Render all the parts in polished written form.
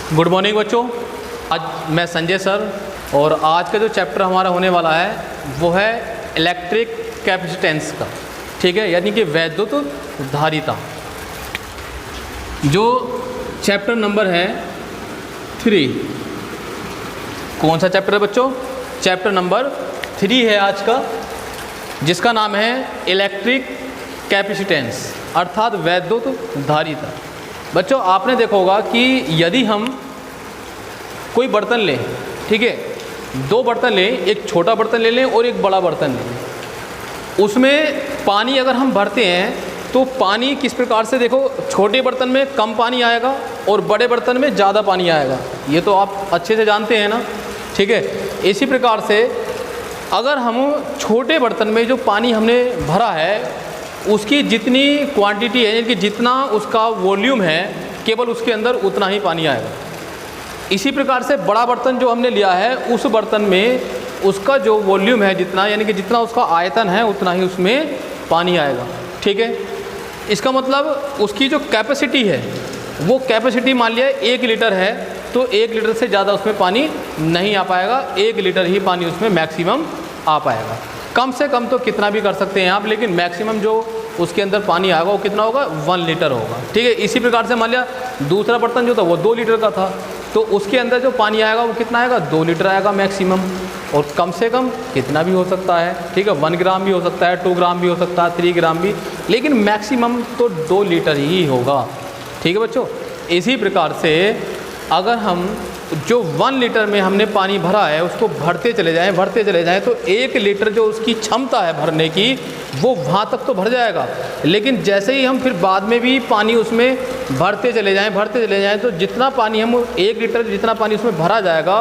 Good morning बच्चों। आज मैं संजय सर और आज का जो चैप्टर हमारा होने वाला है वो है इलेक्ट्रिक कैपेसिटेंस का, ठीक है, यानी कि वैद्युत धारिता। जो चैप्टर नंबर है 3। कौन सा चैप्टर है बच्चों? चैप्टर नंबर 3 है आज का, जिसका नाम है इलेक्ट्रिक कैपेसिटेंस अर्थात वैद्युत धारिता। बच्चों आपने देखा होगा कि यदि हम कोई बर्तन लें, ठीक है, 2 बर्तन लें, एक छोटा बर्तन ले लें और एक बड़ा बर्तन ले लें, उसमें पानी अगर हम भरते हैं तो पानी किस प्रकार से, देखो छोटे बर्तन में कम पानी आएगा और बड़े बर्तन में ज़्यादा पानी आएगा, ये तो आप अच्छे से जानते हैं ना, ठीक है। इसी प्रकार से अगर हम छोटे बर्तन में जो पानी हमने भरा है उसकी जितनी क्वांटिटी है, यानी कि जितना उसका वॉल्यूम है, केवल उसके अंदर उतना ही पानी आएगा। इसी प्रकार से बड़ा बर्तन जो हमने लिया है उस बर्तन में उसका जो वॉल्यूम है जितना, यानी कि जितना उसका आयतन है उतना ही उसमें पानी आएगा, ठीक है। इसका मतलब उसकी जो कैपेसिटी है वो कैपेसिटी मान लिया 1 लीटर है तो 1 लीटर से ज़्यादा उसमें पानी नहीं आ पाएगा, 1 लीटर ही पानी उसमें मैक्सिमम आ पाएगा। कम से कम तो कितना भी कर सकते हैं आप, लेकिन मैक्सिमम जो उसके अंदर पानी आएगा वो कितना होगा, 1 लीटर होगा, ठीक है। इसी प्रकार से मान लिया दूसरा बर्तन जो था वो 2 लीटर का था तो उसके अंदर जो पानी आएगा वो कितना आएगा, 2 लीटर आएगा मैक्सिमम, और कम से कम कितना भी हो सकता है, ठीक है, 1 ग्राम भी हो सकता है, 2 ग्राम भी हो सकता है, 3 ग्राम भी, लेकिन मैक्सिमम तो 2 लीटर ही होगा, ठीक है बच्चों। इसी प्रकार से अगर हम जो 1 लीटर में हमने पानी भरा है उसको भरते चले जाएं तो 1 लीटर जो उसकी क्षमता है भरने की वो वहाँ तक तो भर जाएगा, लेकिन जैसे ही हम फिर बाद में भी पानी उसमें भरते चले जाएं तो जितना पानी हम 1 लीटर जितना पानी उसमें भरा जाएगा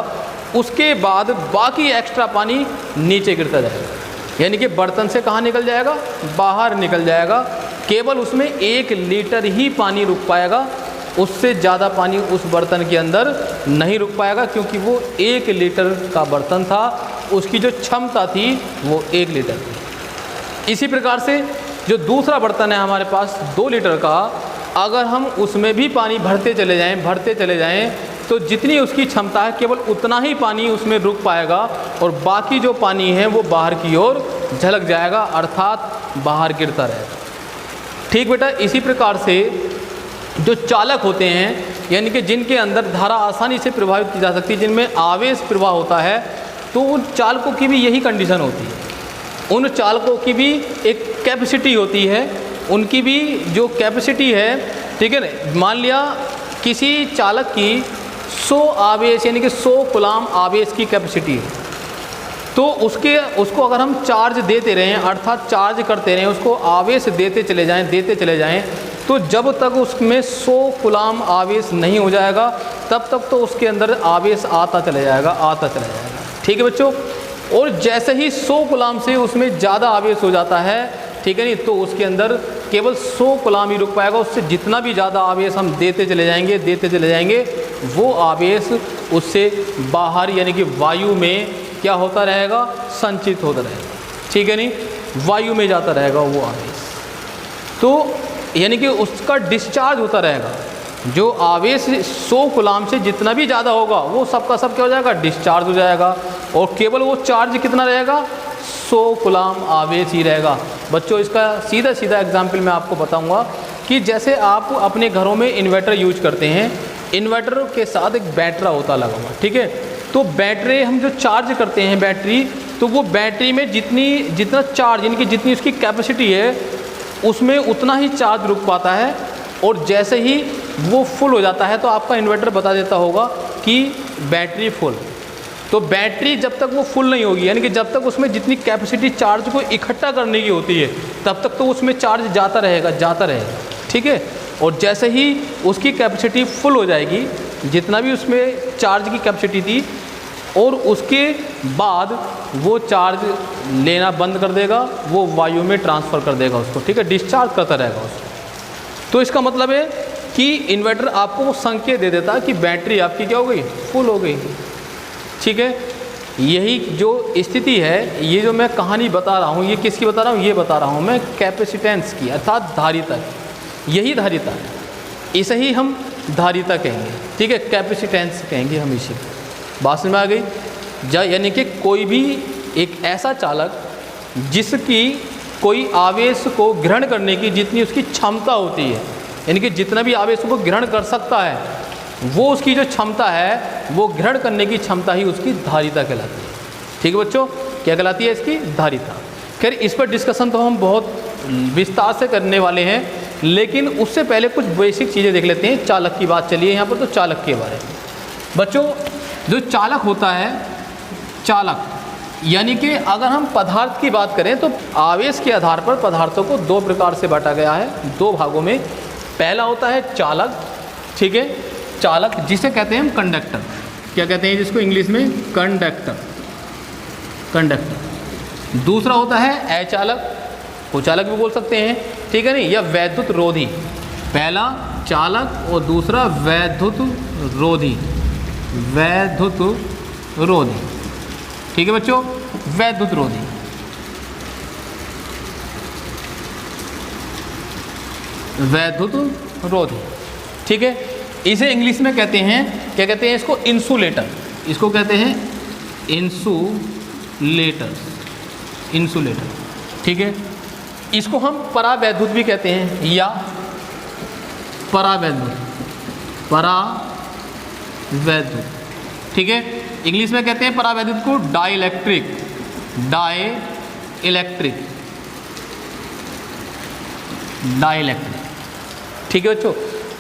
उसके बाद बाकी एक्स्ट्रा पानी नीचे गिरता जाएगा, यानी कि बर्तन से कहाँ निकल जाएगा, बाहर निकल जाएगा। केवल उसमें 1 लीटर ही पानी रुक पाएगा, उससे ज़्यादा पानी उस बर्तन के अंदर नहीं रुक पाएगा, क्योंकि वो 1 लीटर का बर्तन था, उसकी जो क्षमता थी वो 1 लीटर थी। इसी प्रकार से जो दूसरा बर्तन है हमारे पास 2 लीटर का, अगर हम उसमें भी पानी भरते चले जाएं तो जितनी उसकी क्षमता है केवल उतना ही पानी उसमें रुक पाएगा और बाकी जो पानी है वो बाहर की ओर झलक जाएगा, अर्थात बाहर गिरता रहेगा, ठीक बेटा। इसी प्रकार से जो चालक होते हैं, यानी कि जिनके अंदर धारा आसानी से प्रभावित की जा सकती है, जिनमें आवेश प्रवाह होता है, तो उन चालकों की भी यही कंडीशन होती है। उन चालकों की भी एक कैपेसिटी होती है, उनकी भी जो कैपेसिटी है, ठीक है ना। मान लिया किसी चालक की 100 आवेश यानी कि 100 कूलाम आवेश की कैपेसिटी है, तो उसको अगर हम चार्ज देते रहें, अर्थात चार्ज करते रहें, उसको आवेश देते चले जाएं, तो जब तक उसमें 100 कूलाम आवेश नहीं हो जाएगा तब तक तो उसके अंदर आवेश आता चला जाएगा, ठीक है बच्चों। और जैसे ही 100 कूलाम से उसमें ज़्यादा आवेश हो जाता है, ठीक है नहीं, तो उसके अंदर केवल 100 कूलाम ही रुक पाएगा, उससे जितना भी ज़्यादा आवेश हम देते चले जाएंगे वो आवेश उससे बाहर यानी कि वायु में क्या होता रहेगा, संचित होता रहेगा, ठीक है नहीं, वायु में जाता रहेगा वो आवेश, तो यानी कि उसका डिस्चार्ज होता रहेगा। जो आवेश 100 कूलाम से जितना भी ज़्यादा होगा वो सबका सब क्या हो जाएगा, डिस्चार्ज हो जाएगा, और केवल वो चार्ज कितना रहेगा, 100 कूलाम आवेश ही रहेगा। बच्चों इसका सीधा एग्जाम्पल मैं आपको बताऊंगा कि जैसे आप अपने घरों में इन्वर्टर यूज करते हैं, इन्वर्टर के साथ एक बैटरा होता लगा हुआ, ठीक है, तो बैटरी हम जो चार्ज करते हैं बैटरी, तो वो बैटरी में जितना चार्ज यानी कि जितनी उसकी कैपेसिटी है उसमें उतना ही चार्ज रुक पाता है, और जैसे ही वो फुल हो जाता है तो आपका इन्वर्टर बता देता होगा कि बैटरी फुल। तो बैटरी जब तक वो फुल नहीं होगी, यानी कि जब तक उसमें जितनी कैपेसिटी चार्ज को इकट्ठा करने की होती है तब तक तो उसमें चार्ज जाता रहेगा, ठीक है। और जैसे ही उसकी कैपेसिटी फुल हो जाएगी, जितना भी उसमें चार्ज की कैपेसिटी थी, और उसके बाद वो चार्ज लेना बंद कर देगा, वो वायु में ट्रांसफ़र कर देगा उसको, ठीक है, डिस्चार्ज करता रहेगा उसको। तो इसका मतलब है कि इन्वर्टर आपको वो संकेत दे देता है कि बैटरी आपकी क्या हो गई, फुल हो गई, ठीक है। यही जो स्थिति है, ये जो मैं कहानी बता रहा हूँ, ये किसकी बता रहा हूँ, ये बता रहा हूँ मैं कैपेसिटेंस की, अर्थात धारिता की, यही धारिता है। इसे ही हम धारिता कहेंगे, ठीक है, कैपेसिटेंस कहेंगे हम इसी को। बात समझ में आ गई? यानी कि कोई भी एक ऐसा चालक जिसकी कोई आवेश को ग्रहण करने की जितनी उसकी क्षमता होती है, यानी कि जितना भी आवेश को ग्रहण कर सकता है, वो उसकी जो क्षमता है वो ग्रहण करने की क्षमता ही उसकी धारिता कहलाती है। ठीक है बच्चों, क्या कहलाती है? इसकी धारिता। खैर इस पर डिस्कशन तो हम बहुत विस्तार से करने वाले हैं, लेकिन उससे पहले कुछ बेसिक चीज़ें देख लेते हैं। चालक की बात चलिए यहाँ पर, तो चालक के बारे में बच्चों, जो चालक होता है, चालक यानी कि अगर हम पदार्थ की बात करें तो आवेश के आधार पर पदार्थों को दो प्रकार से बांटा गया है, दो भागों में। पहला होता है चालक, ठीक है, चालक जिसे कहते हैं हम कंडक्टर। क्या कहते हैं जिसको इंग्लिश में? Conductor, conductor. दूसरा होता है अचालक, कुचालक भी बोल सकते हैं, ठीक है नहीं, या वैद्युत रोधी। पहला चालक और दूसरा वैद्युत रोधी, वैद्युत रोधी, ठीक है बच्चों, वैद्युत रोधी। वैद्युत रोधी, ठीक है। इसे इंग्लिश में कहते हैं, क्या कहते हैं इसको? इंसुलेटर। इसको कहते हैं इंसुलेटर, इंसुलेटर, ठीक है। इसको हम परावैद्युत भी कहते हैं, या परावैद्युत, परावैद्युत, ठीक है। इंग्लिश में कहते हैं परावैद्युत को डाइलेक्ट्रिक, डाइलेक्ट्रिक, डाइलेक्ट्रिक, ठीक है बच्चों।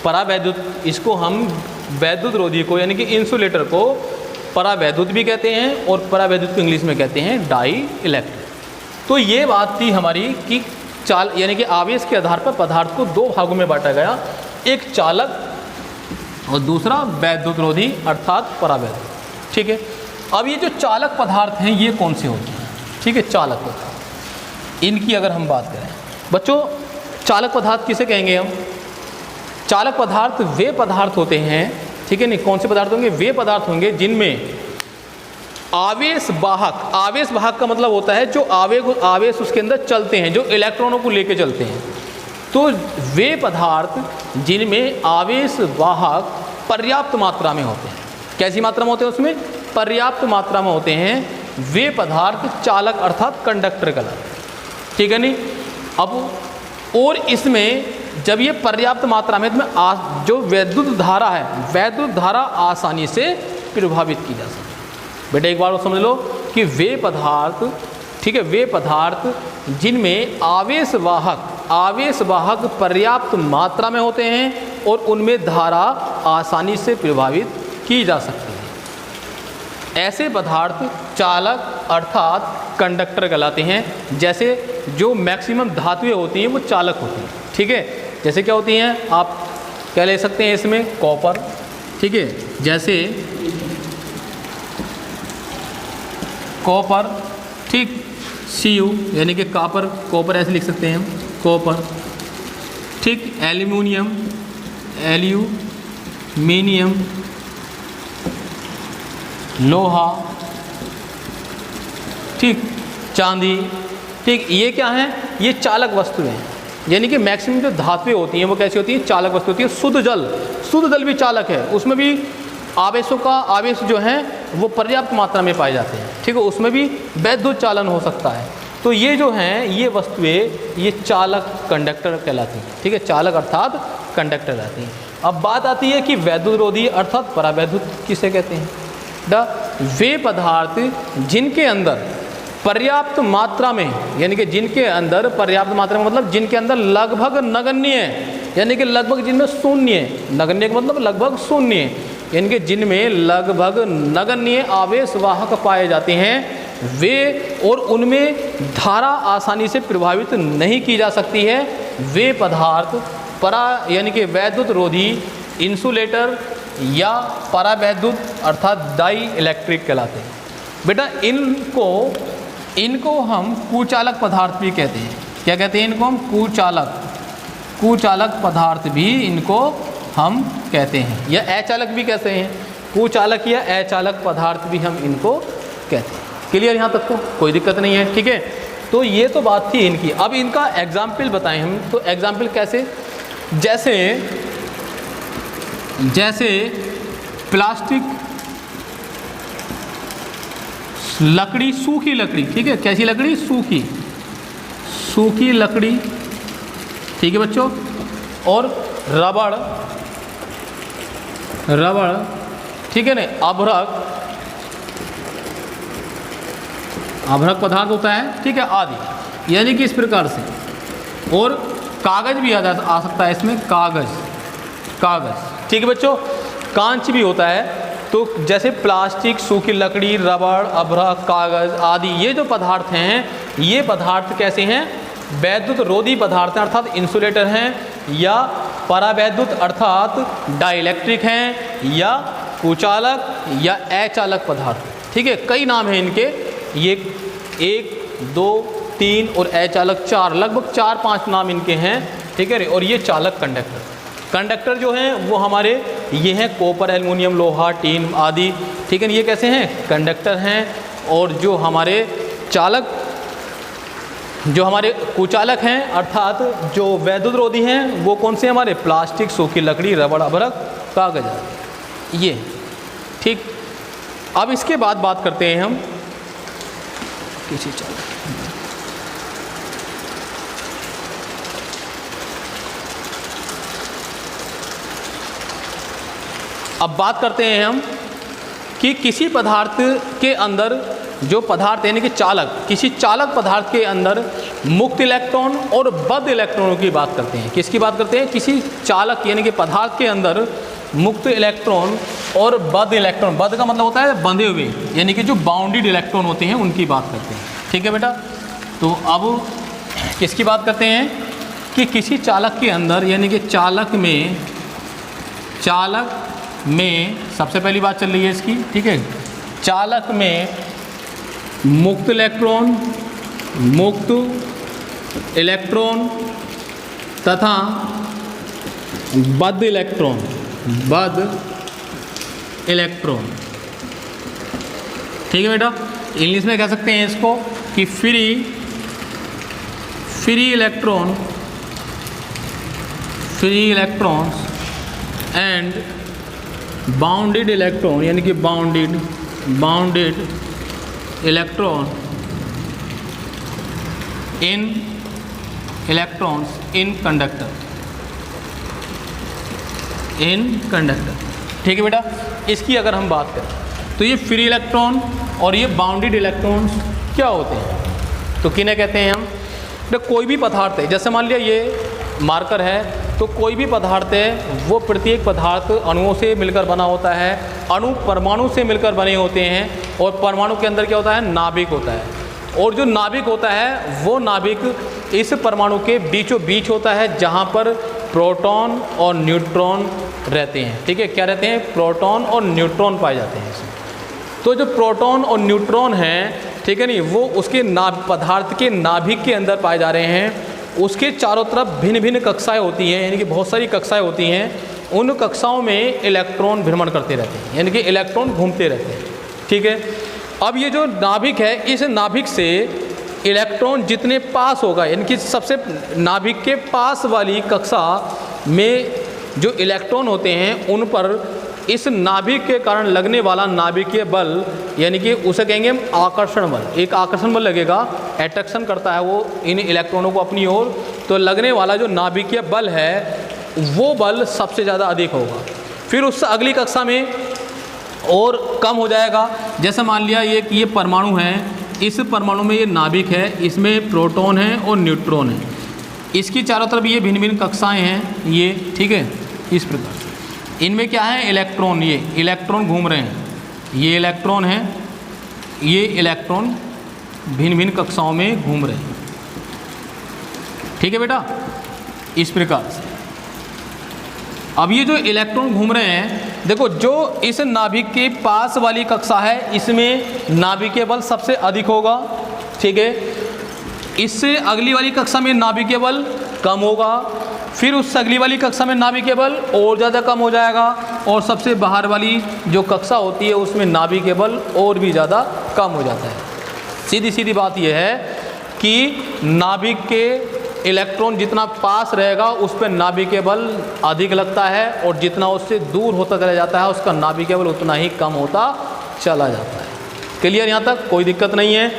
परावैद्युत, इसको हम वैद्युत रोधी को यानी कि इंसुलेटर को परावैद्युत भी कहते हैं और परावैद्युत को इंग्लिश में कहते हैं डाइलेक्ट्रिक। तो ये बात थी हमारी कि यानी कि आवेश के आधार पर पदार्थ को दो भागों में बांटा गया, एक चालक और दूसरा वैद्युत रोधी अर्थात परावैद्युत, ठीक है। अब ये जो चालक पदार्थ हैं ये कौन से होते हैं? ठीक है, चालक पदार्थ, इनकी अगर हम बात करें बच्चों, चालक पदार्थ किसे कहेंगे हम? चालक पदार्थ वे पदार्थ होते हैं, ठीक है नहीं, कौन से पदार्थ होंगे? वे पदार्थ होंगे जिनमें आवेश वाहक, आवेश वाहक का मतलब होता है जो आवेश उसके अंदर चलते हैं, जो इलेक्ट्रॉनों को लेके चलते हैं। तो वे पदार्थ जिनमें आवेश वाहक पर्याप्त मात्रा में होते हैं, कैसी मात्रा में होते हैं? उसमें पर्याप्त मात्रा में होते हैं, वे पदार्थ चालक अर्थात कंडक्टर कहलाते हैं, ठीक है नहीं। अब और इसमें जब ये पर्याप्त मात्रा में जो वैद्युत धारा है, वैद्युत धारा आसानी से प्रभावित की जा सकती है। बेटा एक बार वो समझ लो कि वे पदार्थ, ठीक है, वे पदार्थ जिनमें आवेश वाहक पर्याप्त मात्रा में होते हैं और उनमें धारा आसानी से प्रभावित की जा सकती है, ऐसे पदार्थ चालक अर्थात कंडक्टर कहलाते हैं। जैसे जो मैक्सिमम धातुएं होती हैं वो चालक होती हैं, ठीक है। जैसे क्या होती हैं? आप क्या ले सकते हैं इसमें? कॉपर, ठीक है, जैसे कॉपर, ठीक, Cu यानी कि कॉपर, कॉपर ऐसे लिख सकते हैं हम, कॉपर, ठीक। एल्यूमिनियम, एल्यूमिनियम, लोहा, ठीक, चांदी, ठीक। ये क्या है? ये चालक वस्तुएं हैं, यानी कि मैक्सिमम जो धातुएं होती हैं वो कैसी होती हैं? चालक वस्तु होती है। शुद्ध जल भी चालक है, उसमें भी आवेश जो है वो पर्याप्त मात्रा में पाए जाते हैं, ठीक है, उसमें भी वैद्युत चालन हो सकता है। तो ये जो हैं ये वस्तुएं ये चालक कंडक्टर कहलाती हैं, ठीक है, चालक अर्थात कंडक्टर कहलाती हैं। अब बात आती है कि वैद्युत रोधी अर्थात परावैद्युत किसे कहते हैं? वे पदार्थ जिनके अंदर पर्याप्त मात्रा में, यानी कि जिनके अंदर पर्याप्त मात्रा में मतलब जिनके अंदर लगभग नगण्य है, यानी कि लगभग जिनमें शून्य है, नगण्य का मतलब लगभग शून्य है, यानी कि जिनमें लगभग नगण्य आवेश वाहक पाए जाते हैं वे, और उनमें धारा आसानी से प्रभावित नहीं की जा सकती है, वे पदार्थ यानी कि वैद्युत रोधी, इंसुलेटर या परावैद्युत अर्थात डाई इलेक्ट्रिक कहलाते हैं। बेटा इनको हम कुचालक पदार्थ भी कहते हैं। क्या कहते हैं इनको हम? कुचालक पदार्थ भी इनको हम कहते हैं, या अचालक भी कहते हैं। कुचालक या अचालक पदार्थ भी हम इनको कहते हैं। क्लियर यहाँ तक? तो कोई दिक्कत नहीं है, ठीक है। तो ये तो बात थी इनकी। अब इनका एग्जाम्पल बताएं हम, तो एग्जाम्पल कैसे? जैसे जैसे प्लास्टिक, लकड़ी, सूखी लकड़ी, ठीक है, कैसी लकड़ी, सूखी, सूखी लकड़ी, ठीक है बच्चों, और रबड़, रबड़, ठीक है ना, अभ्रक, अभ्रक पदार्थ होता है, ठीक है, आदि, यानी कि इस प्रकार से। और कागज भी आ सकता है इसमें, कागज, कागज, ठीक है बच्चों, कांच भी होता है। तो जैसे प्लास्टिक, सूखी लकड़ी, रबड़, अभ्रक, कागज आदि, ये जो पदार्थ हैं, ये पदार्थ कैसे हैं, वैद्युत रोधी पदार्थ हैं, अर्थात इंसुलेटर हैं, या परावैद्युत अर्थात डाइलेक्ट्रिक हैं, या कुचालक या अचालक पदार्थ, ठीक है, कई नाम हैं इनके, ये 1, 2, 3 और अचालक 4, लगभग 4-5 नाम इनके हैं, ठीक है। और ये चालक, कंडक्टर, कंडक्टर जो हैं वो हमारे ये हैं कॉपर, एल्युमिनियम, लोहा, टीन आदि, ठीक है, ये कैसे हैं, कंडक्टर हैं। और जो हमारे चालक, जो हमारे कुचालक हैं अर्थात जो वैद्युत रोधी हैं, वो कौन से हमारे, प्लास्टिक, सूखी लकड़ी, रबड़, अभ्रक, कागज, ये, ठीक। अब इसके बाद बात करते हैं हम किसी चालक, अब बात करते हैं हम कि किसी पदार्थ के अंदर जो पदार्थ यानी कि चालक, किसी चालक पदार्थ के अंदर मुक्त इलेक्ट्रॉन और बद्ध इलेक्ट्रॉनों की बात करते हैं। किसकी बात करते हैं, किसी चालक यानी कि पदार्थ के अंदर मुक्त इलेक्ट्रॉन और बद्ध इलेक्ट्रॉन, बद्ध का मतलब होता है बंधे हुए, यानी कि जो बाउंडेड इलेक्ट्रॉन होते हैं उनकी बात करते हैं, ठीक है बेटा। तो अब किसकी बात करते हैं कि किसी चालक के अंदर यानी कि चालक में सबसे पहली बात चल रही है इसकी, ठीक है, चालक में मुक्त इलेक्ट्रॉन तथा बद्ध इलेक्ट्रॉन, ठीक है बेटा। इंग्लिश में कह सकते हैं इसको कि free electrons and bounded electron, यानी कि बाउंडेड इलेक्ट्रॉन इन कंडक्टर, ठीक है बेटा। इसकी अगर हम बात करें तो ये फ्री इलेक्ट्रॉन और ये बाउंडेड इलेक्ट्रॉन्स क्या होते हैं, तो किन्हें कहते हैं हम, तो कोई भी पदार्थ है, जैसे मान लिया ये मार्कर है, तो कोई भी पदार्थ है वो प्रत्येक पदार्थ अणुओं से मिलकर बना होता है, अणु परमाणु से मिलकर बने होते हैं, और परमाणु के अंदर क्या होता है, नाभिक होता है, और जो नाभिक होता है वो नाभिक इस परमाणु के बीचों बीच होता है, जहाँ पर प्रोटॉन और न्यूट्रॉन रहते हैं, ठीक है, क्या रहते हैं, प्रोटॉन और न्यूट्रॉन पाए जाते हैं इसमें। तो जो प्रोटॉन और न्यूट्रॉन हैं, ठीक है नहीं, वो उसके पदार्थ के नाभिक के अंदर पाए जा रहे हैं, उसके चारों तरफ भिन्न भिन्न कक्षाएं होती हैं, यानी कि बहुत सारी कक्षाएं होती हैं, उन कक्षाओं में इलेक्ट्रॉन भ्रमण करते रहते हैं, यानी कि इलेक्ट्रॉन घूमते रहते हैं, ठीक है। अब ये जो नाभिक है, इस नाभिक से इलेक्ट्रॉन जितने पास होगा, यानी कि सबसे नाभिक के पास वाली कक्षा में जो इलेक्ट्रॉन होते हैं उन पर इस नाभिक के कारण लगने वाला नाभिकीय बल, यानी कि उसे कहेंगे हम आकर्षण बल, एक आकर्षण बल लगेगा, अट्रैक्शन करता है वो इन इलेक्ट्रॉनों को अपनी ओर, तो लगने वाला जो नाभिकीय बल है वो बल सबसे ज़्यादा अधिक होगा। फिर उससे अगली कक्षा में और कम हो जाएगा, जैसे मान लिया ये परमाणु है, इस परमाणु में ये नाभिक है, इसमें प्रोटॉन है और न्यूट्रॉन है, इसकी चारों तरफ ये भिन्न भिन्न कक्षाएँ हैं ये, ठीक है, इस प्रकार से इनमें क्या है, इलेक्ट्रॉन, ये इलेक्ट्रॉन घूम रहे हैं, ये इलेक्ट्रॉन है, ये इलेक्ट्रॉन भिन्न भिन्न कक्षाओं में घूम रहे हैं, ठीक है बेटा, इस प्रकार से। अब ये जो इलेक्ट्रॉन घूम रहे हैं, देखो जो इस नाभिक के पास वाली कक्षा है इसमें नाभिकीय बल सबसे अधिक होगा, ठीक है, इससे अगली वाली कक्षा में नाभिकीय बल कम होगा, फिर उस अगली वाली कक्षा में नाभिकीय बल और ज़्यादा कम हो जाएगा, और सबसे बाहर वाली जो कक्षा होती है उसमें नाभिकीय बल और भी ज़्यादा कम हो जाता है। सीधी सीधी बात यह है कि नाभिक के इलेक्ट्रॉन जितना पास रहेगा उस पर नाभिकीय बल अधिक लगता है, और जितना उससे दूर होता चला जाता है उसका नाभिकीय बल उतना ही कम होता चला जाता है। क्लियर? यहाँ तक कोई दिक्कत नहीं है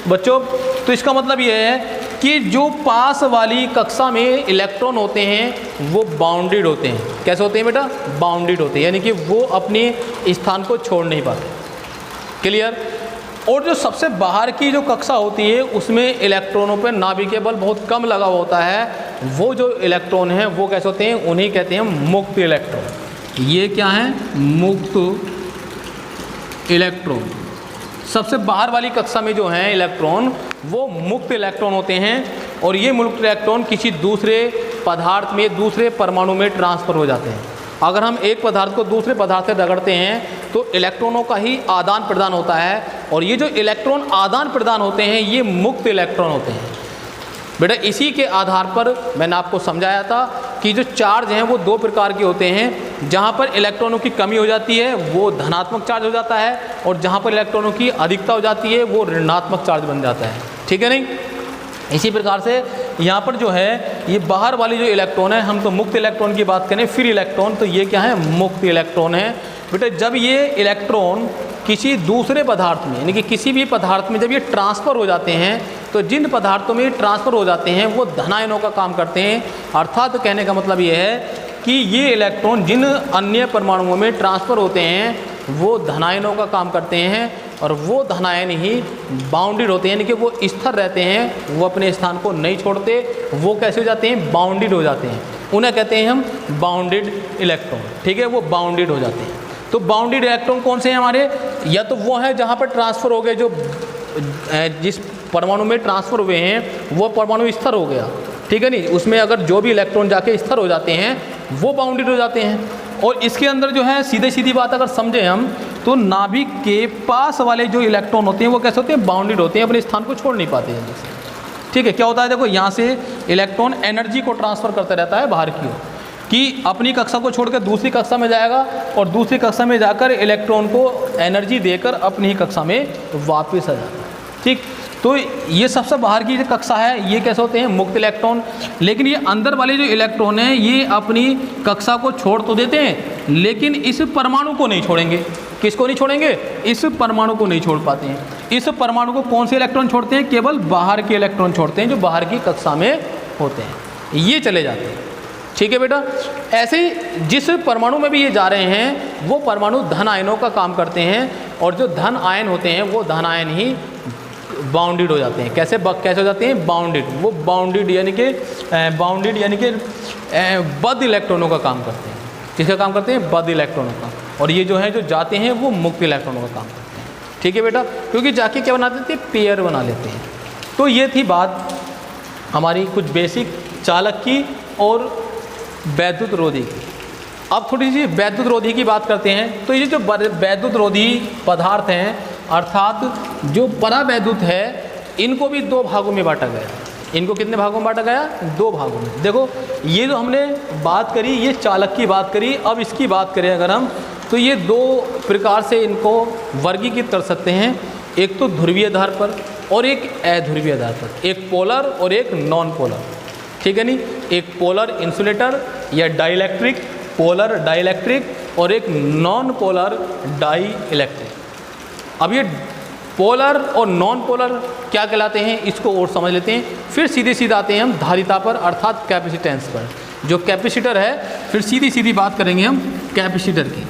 बच्चों। तो इसका मतलब ये है कि जो पास वाली कक्षा में इलेक्ट्रॉन होते हैं वो बाउंडेड होते हैं। कैसे होते हैं बेटा? बाउंडेड होते हैं, यानी कि वो अपने स्थान को छोड़ नहीं पाते। क्लियर? और जो सबसे बाहर की जो कक्षा होती है उसमें इलेक्ट्रॉनों पर नाभिकीय बल बहुत कम लगा होता है, वो जो इलेक्ट्रॉन हैं वो कैसे होते हैं? उन्हें कहते हैं मुक्त इलेक्ट्रॉन। ये क्या है? मुक्त इलेक्ट्रॉन। सबसे बाहर वाली कक्षा में जो हैं इलेक्ट्रॉन वो मुक्त इलेक्ट्रॉन होते हैं, और ये मुक्त इलेक्ट्रॉन किसी दूसरे पदार्थ में, दूसरे परमाणु में ट्रांसफ़र हो जाते हैं। अगर हम एक पदार्थ को दूसरे पदार्थ से रगड़ते हैं तो इलेक्ट्रॉनों का ही आदान प्रदान होता है, और ये जो इलेक्ट्रॉन आदान प्रदान होते हैं ये मुक्त इलेक्ट्रॉन होते हैं। बेटा इसी के आधार पर मैंने आपको समझाया था कि जो चार्ज हैं वो दो प्रकार के होते हैं। जहाँ पर इलेक्ट्रॉनों की कमी हो जाती है वो धनात्मक चार्ज हो जाता है, और जहाँ पर इलेक्ट्रॉनों की अधिकता हो जाती है वो ऋणात्मक चार्ज बन जाता है। ठीक है नहीं? इसी प्रकार से यहाँ पर जो है ये बाहर वाली जो इलेक्ट्रॉन है, हम तो मुक्त इलेक्ट्रॉन की बात करें, फ्री इलेक्ट्रॉन, तो ये क्या है? मुक्त इलेक्ट्रॉन है। बेटा जब ये इलेक्ट्रॉन किसी दूसरे पदार्थ में, यानी कि किसी भी पदार्थ में जब ये ट्रांसफ़र हो जाते हैं, तो जिन पदार्थों में ट्रांसफ़र हो जाते हैं वो धनायनों का काम करते हैं। अर्थात कहने का मतलब ये है कि ये इलेक्ट्रॉन जिन अन्य परमाणुओं में ट्रांसफ़र होते हैं वो धनायनों का काम करते हैं, और वो धनायन ही बाउंडेड होते हैं, यानी कि वो स्थिर रहते हैं, वो अपने स्थान को नहीं छोड़ते। वो कैसे हो जाते हैं? बाउंडेड हो जाते हैं। उन्हें कहते हैं हम बाउंडेड इलेक्ट्रॉन। ठीक है? वो बाउंडेड हो जाते हैं। तो बाउंडेड इलेक्ट्रॉन कौन से हैं हमारे? या तो वो है जहाँ पर ट्रांसफ़र हो गए, जो जिस परमाणु में ट्रांसफ़र हुए हैं वो परमाणु स्थिर हो गया। ठीक है नहीं? उसमें अगर जो भी इलेक्ट्रॉन जाके स्थिर हो जाते हैं वो बाउंडेड हो जाते हैं। और इसके अंदर जो है सीधे सीधी बात अगर समझें हम, तो नाभिक के पास वाले जो इलेक्ट्रॉन होते हैं वो कैसे होते हैं? बाउंडेड होते हैं, अपने स्थान को छोड़ नहीं पाते हैं जैसे। ठीक है? क्या होता है? देखो यहाँ से इलेक्ट्रॉन एनर्जी को ट्रांसफ़र करता रहता है बाहर की ओर, कि अपनी कक्षा को छोड़कर दूसरी कक्षा में जाएगा, और दूसरी कक्षा में जाकर इलेक्ट्रॉन को एनर्जी देकर अपनी ही कक्षा में वापस आ जाता है। ठीक? तो ये सबसे बाहर की जो कक्षा है ये कैसे होते हैं? मुक्त इलेक्ट्रॉन। लेकिन ये अंदर वाले जो इलेक्ट्रॉन हैं ये अपनी कक्षा को छोड़ तो देते हैं, लेकिन इस परमाणु को नहीं छोड़ेंगे। किसको नहीं छोड़ेंगे? इस परमाणु को नहीं छोड़ पाते हैं। इस परमाणु को कौन से इलेक्ट्रॉन छोड़ते हैं? केवल बाहर के इलेक्ट्रॉन छोड़ते हैं, जो बाहर की कक्षा में होते हैं, ये चले जाते हैं। ठीक है बेटा? ऐसे ही जिस परमाणु में भी ये जा रहे हैं वो परमाणु धन आयनों का काम करते हैं, और जो धन आयन होते हैं वो धन आयन ही बाउंडेड हो जाते हैं। कैसे हो जाते हैं? बाउंडेड। वो बाउंडेड यानी कि बद्ध इलेक्ट्रॉनों का काम करते हैं। किसका काम करते हैं? बद्ध इलेक्ट्रॉनों का। और ये जो है जो जाते हैं वो मुक्त इलेक्ट्रॉनों का काम करते हैं। ठीक है बेटा? क्योंकि जाके क्या बना देते हैं? पेयर बना लेते हैं। तो ये थी बात हमारी कुछ बेसिक चालक की और वैद्युत रोधी की। अब थोड़ी सी वैद्युत रोधी की बात करते हैं। तो ये जो वैद्युत रोधी पदार्थ हैं, अर्थात जो परावैद्युत है, इनको भी दो भागों में बांटा गया। इनको कितने भागों में बांटा गया? दो भागों में। देखो ये जो हमने बात करी ये चालक की बात करी। अब इसकी बात करें अगर हम, तो ये दो प्रकार से इनको वर्गीकृत कर सकते हैं। एक तो ध्रुवीय आधार पर और एक अध्रुवीय आधार पर, एक पोलर और एक नॉन पोलर। ठीक है नहीं? एक पोलर इंसुलेटर या डाइइलेक्ट्रिक, पोलर डाइइलेक्ट्रिक, और एक नॉन पोलर डाइइलेक्ट्रिक। अब ये पोलर और नॉन पोलर क्या कहलाते हैं इसको और समझ लेते हैं, फिर सीधे सीधे आते हैं हम धारिता पर, अर्थात कैपेसिटेंस पर। जो कैपेसिटर है, फिर सीधी सीधी बात करेंगे हम कैपेसिटर की।